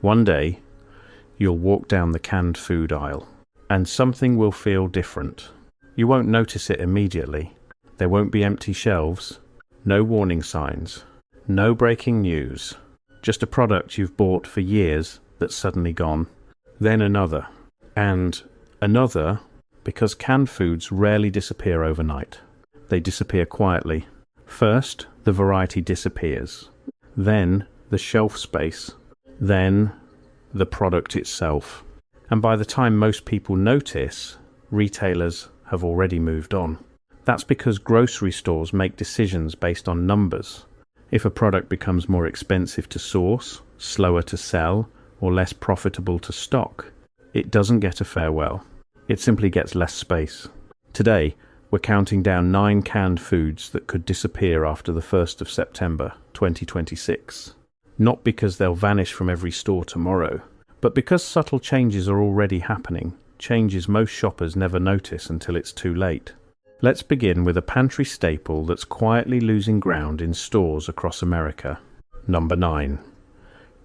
One day, you'll walk down the canned food aisle, and something will feel different. You won't notice it immediately. There won't be empty shelves, no warning signs, no breaking news, just a product you've bought for years that's suddenly gone. Then another, and another, because canned foods rarely disappear overnight. They disappear quietly. First, the variety disappears. Then, the shelf space. Then, the product itself. And by the time most people notice, retailers have already moved on. That's because grocery stores make decisions based on numbers. If a product becomes more expensive to source, slower to sell, or less profitable to stock, it doesn't get a farewell. It simply gets less space. Today, we're counting down 9 canned foods that could disappear after the 1st of September 2026. Not because they'll vanish from every store tomorrow, but because subtle changes are already happening, changes most shoppers never notice until it's too late. Let's begin with a pantry staple that's quietly losing ground in stores across America. Number 9.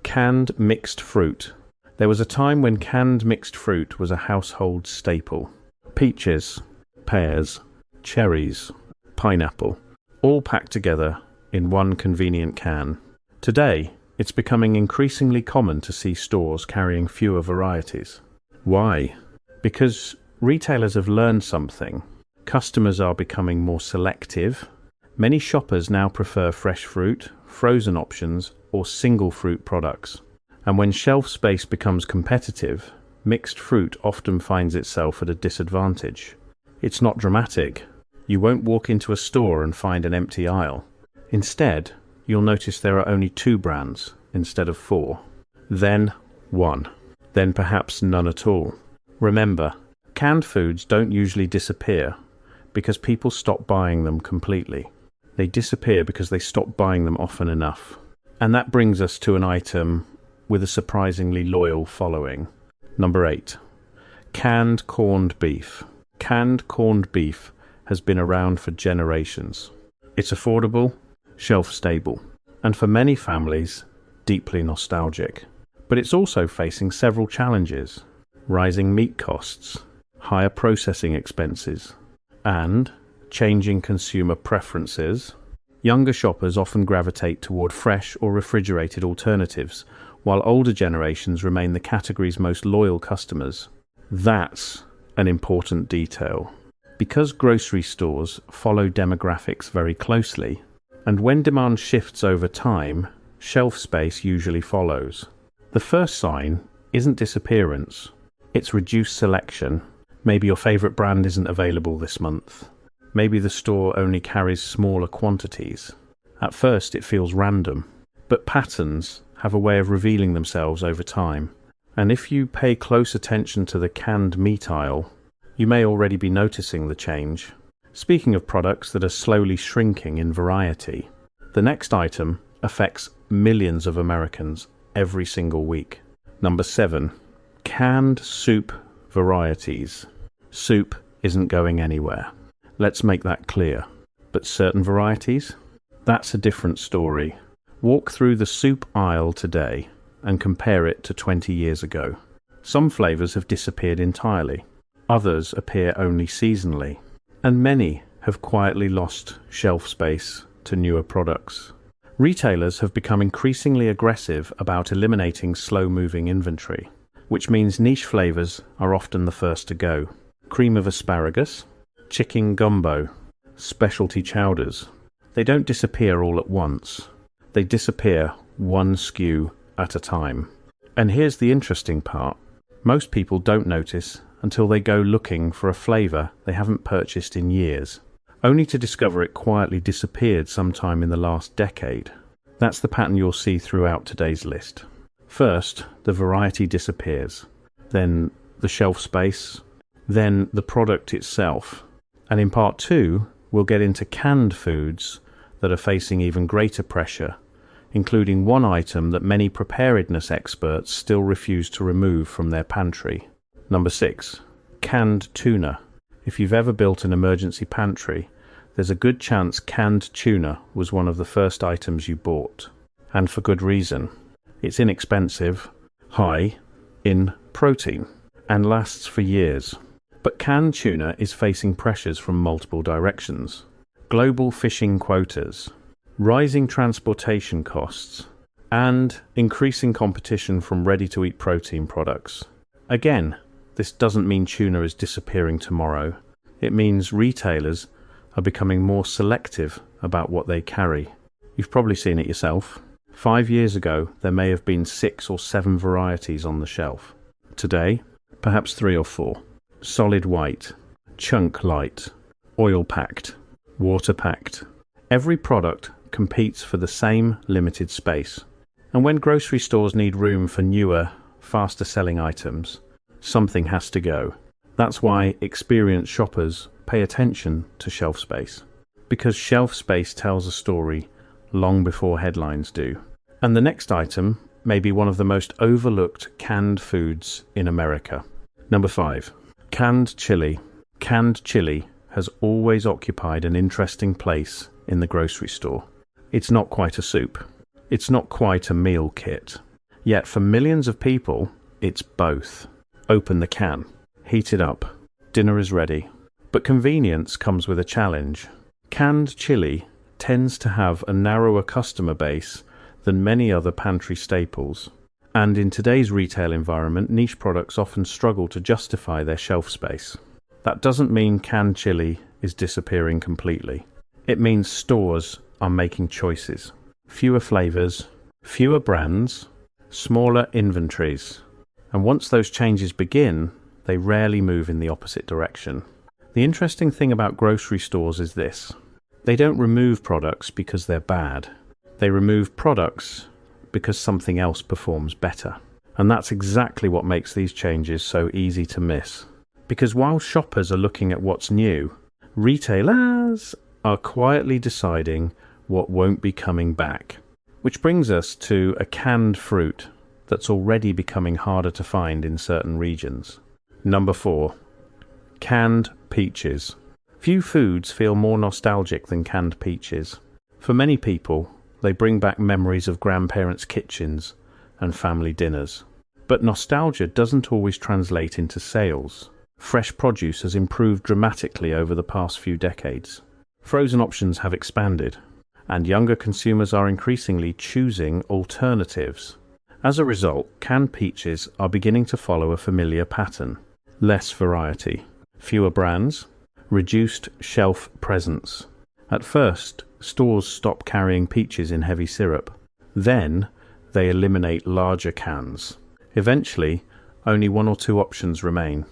Canned mixed fruit. There was a time when canned mixed fruit was a household staple. Peaches, pears, cherries, pineapple, all packed together in one convenient can. Today, it's becoming increasingly common to see stores carrying fewer varieties. Why? Because retailers have learned something. Customers are becoming more selective. Many shoppers now prefer fresh fruit, frozen options, or single fruit products. And when shelf space becomes competitive, mixed fruit often finds itself at a disadvantage. It's not dramatic. You won't walk into a store and find an empty aisle. Instead, you'll notice there are only 2 brands instead of 4. Then 1. Then perhaps none at all. Remember, canned foods don't usually disappear because people stop buying them completely. They disappear because they stop buying them often enough. And that brings us to an item with a surprisingly loyal following. Number 8. Canned corned beef. Canned corned beef has been around for generations. It's affordable, shelf-stable, and for many families, deeply nostalgic. But it's also facing several challenges: rising meat costs, higher processing expenses, and changing consumer preferences. Younger shoppers often gravitate toward fresh or refrigerated alternatives, while older generations remain the category's most loyal customers. That's an important detail. Because grocery stores follow demographics very closely, and when demand shifts over time, shelf space usually follows. The first sign isn't disappearance, it's reduced selection. Maybe your favorite brand isn't available this month. Maybe the store only carries smaller quantities. At first it feels random, but patterns have a way of revealing themselves over time. And if you pay close attention to the canned meat aisle, you may already be noticing the change. Speaking of products that are slowly shrinking in variety, the next item affects millions of Americans every single week. Number 7. Canned soup varieties. Soup isn't going anywhere. Let's make that clear. But certain varieties? That's a different story. Walk through the soup aisle today and compare it to 20 years ago. Some flavors have disappeared entirely. Others appear only seasonally. And many have quietly lost shelf space to newer products. Retailers have become increasingly aggressive about eliminating slow-moving inventory, which means niche flavors are often the first to go. Cream of asparagus, chicken gumbo, specialty chowders. They don't disappear all at once. They disappear one SKU at a time. And here's the interesting part. Most people don't notice until they go looking for a flavor they haven't purchased in years, only to discover it quietly disappeared sometime in the last decade. That's the pattern you'll see throughout today's list. First, the variety disappears, then the shelf space, then the product itself. And in part 2, we'll get into canned foods that are facing even greater pressure, including one item that many preparedness experts still refuse to remove from their pantry. Number 6. Canned tuna. If you've ever built an emergency pantry, there's a good chance canned tuna was one of the first items you bought. And for good reason. It's inexpensive, high in protein, and lasts for years. But canned tuna is facing pressures from multiple directions. Global fishing quotas, rising transportation costs, and increasing competition from ready-to-eat protein products. Again, this doesn't mean tuna is disappearing tomorrow. It means retailers are becoming more selective about what they carry. You've probably seen it yourself. 5 years ago, there may have been 6 or 7 varieties on the shelf. Today, perhaps 3 or 4. Solid white, chunk light, oil packed, water packed. Every product competes for the same limited space. And when grocery stores need room for newer, faster selling items, something has to go. That's why experienced shoppers pay attention to shelf space. Because shelf space tells a story long before headlines do. And the next item may be one of the most overlooked canned foods in America. Number 5. Canned chili. Canned chili has always occupied an interesting place in the grocery store. It's not quite a soup. It's not quite a meal kit. Yet for millions of people, it's both. Open the can. Heat it up. Dinner is ready. But convenience comes with a challenge. Canned chili tends to have a narrower customer base than many other pantry staples. And in today's retail environment, niche products often struggle to justify their shelf space. That doesn't mean canned chili is disappearing completely. It means stores are making choices. Fewer flavors, fewer brands, smaller inventories. And once those changes begin, they rarely move in the opposite direction. The interesting thing about grocery stores is this. They don't remove products because they're bad. They remove products because something else performs better. And that's exactly what makes these changes so easy to miss. Because while shoppers are looking at what's new, retailers are quietly deciding what won't be coming back. Which brings us to a canned fruit that's already becoming harder to find in certain regions. Number 4. Canned peaches. Few foods feel more nostalgic than canned peaches. For many people, they bring back memories of grandparents' kitchens and family dinners. But nostalgia doesn't always translate into sales. Fresh produce has improved dramatically over the past few decades. Frozen options have expanded, and younger consumers are increasingly choosing alternatives. As a result, canned peaches are beginning to follow a familiar pattern. Less variety, fewer brands, reduced shelf presence. At first, stores stop carrying peaches in heavy syrup. Then, they eliminate larger cans. Eventually, only 1 or 2 options remain.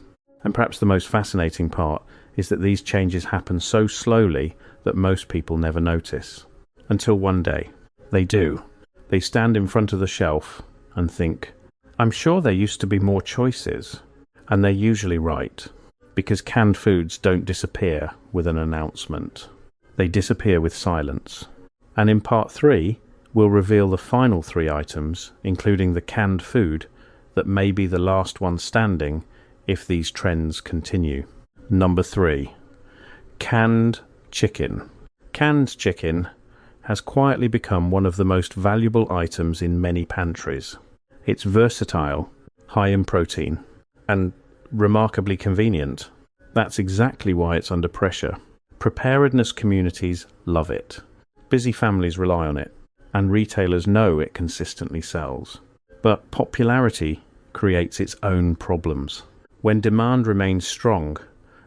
And perhaps the most fascinating part is that these changes happen so slowly that most people never notice. Until one day, they do. They stand in front of the shelf and think, I'm sure there used to be more choices. And they're usually right, because canned foods don't disappear with an announcement. They disappear with silence. And in part 3, we'll reveal the final 3 items, including the canned food, that may be the last one standing if these trends continue. Number 3. Canned chicken. Canned chicken has quietly become one of the most valuable items in many pantries. It's versatile, high in protein, and remarkably convenient. That's exactly why it's under pressure. Preparedness communities love it. Busy families rely on it, and retailers know it consistently sells. But popularity creates its own problems. When demand remains strong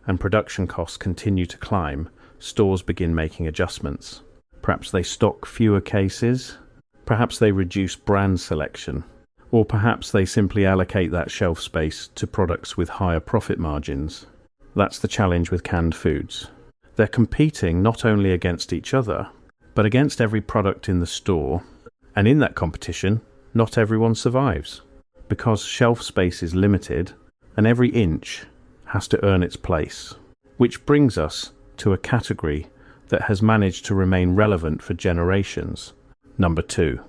and production costs continue to climb, stores begin making adjustments. Perhaps they stock fewer cases, perhaps they reduce brand selection, or perhaps they simply allocate that shelf space to products with higher profit margins. That's the challenge with canned foods. They're competing not only against each other, but against every product in the store. And in that competition, not everyone survives. Because shelf space is limited, and every inch has to earn its place. Which brings us to a category that has managed to remain relevant for generations. Number 2.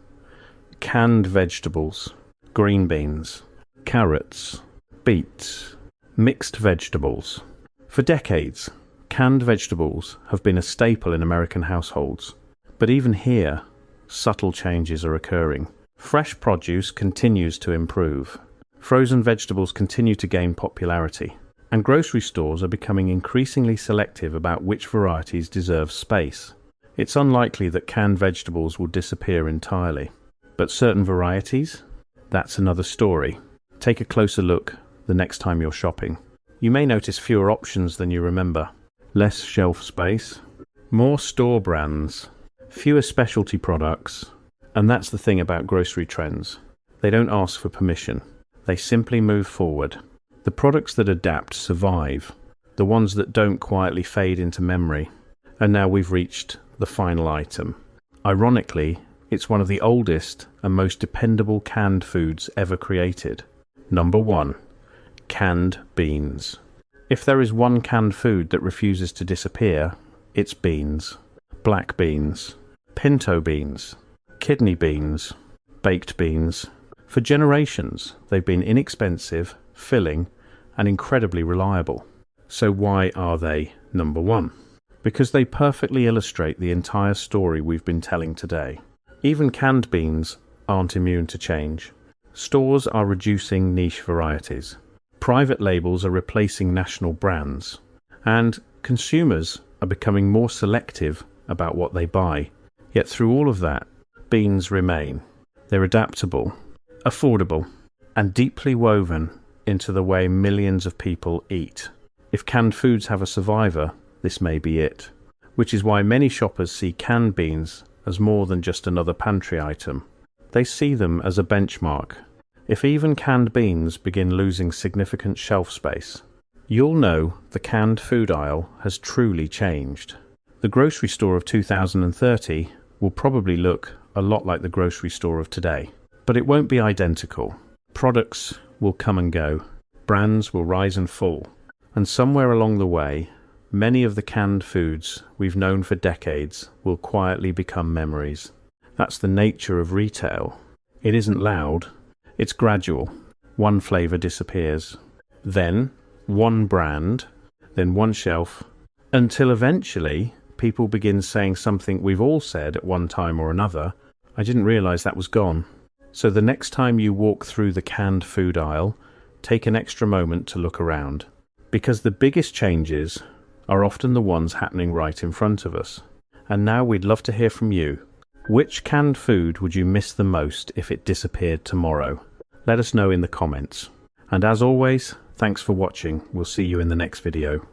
Canned vegetables. Green beans, carrots, beets, mixed vegetables. For decades, canned vegetables have been a staple in American households. But even here, subtle changes are occurring. Fresh produce continues to improve. Frozen vegetables continue to gain popularity. And grocery stores are becoming increasingly selective about which varieties deserve space. It's unlikely that canned vegetables will disappear entirely. But certain varieties? That's another story. Take a closer look the next time you're shopping. You may notice fewer options than you remember. Less shelf space, more store brands, fewer specialty products. And that's the thing about grocery trends. They don't ask for permission. They simply move forward. The products that adapt survive. The ones that don't quietly fade into memory. And now we've reached the final item. Ironically, it's one of the oldest and most dependable canned foods ever created. Number 1. Canned beans. If there is one canned food that refuses to disappear, it's beans. Black beans, pinto beans, kidney beans, baked beans. For generations, they've been inexpensive, filling, and incredibly reliable. So why are they number 1? Because they perfectly illustrate the entire story we've been telling today. Even canned beans aren't immune to change. Stores are reducing niche varieties. Private labels are replacing national brands. And consumers are becoming more selective about what they buy. Yet through all of that, beans remain. They're adaptable, affordable, and deeply woven into the way millions of people eat. If canned foods have a survivor, this may be it. Which is why many shoppers see canned beans as more than just another pantry item. They see them as a benchmark. If even canned beans begin losing significant shelf space, you'll know the canned food aisle has truly changed. The grocery store of 2030 will probably look a lot like the grocery store of today. But it won't be identical. Products will come and go. Brands will rise and fall. And somewhere along the way, many of the canned foods we've known for decades will quietly become memories. That's the nature of retail. It isn't loud, it's gradual. One flavour disappears. Then one brand, then one shelf, until eventually people begin saying something we've all said at one time or another. I didn't realise that was gone. So the next time you walk through the canned food aisle, take an extra moment to look around. Because the biggest changes are often the ones happening right in front of us. And now we'd love to hear from you. Which canned food would you miss the most if it disappeared tomorrow? Let us know in the comments. And as always, thanks for watching. We'll see you in the next video.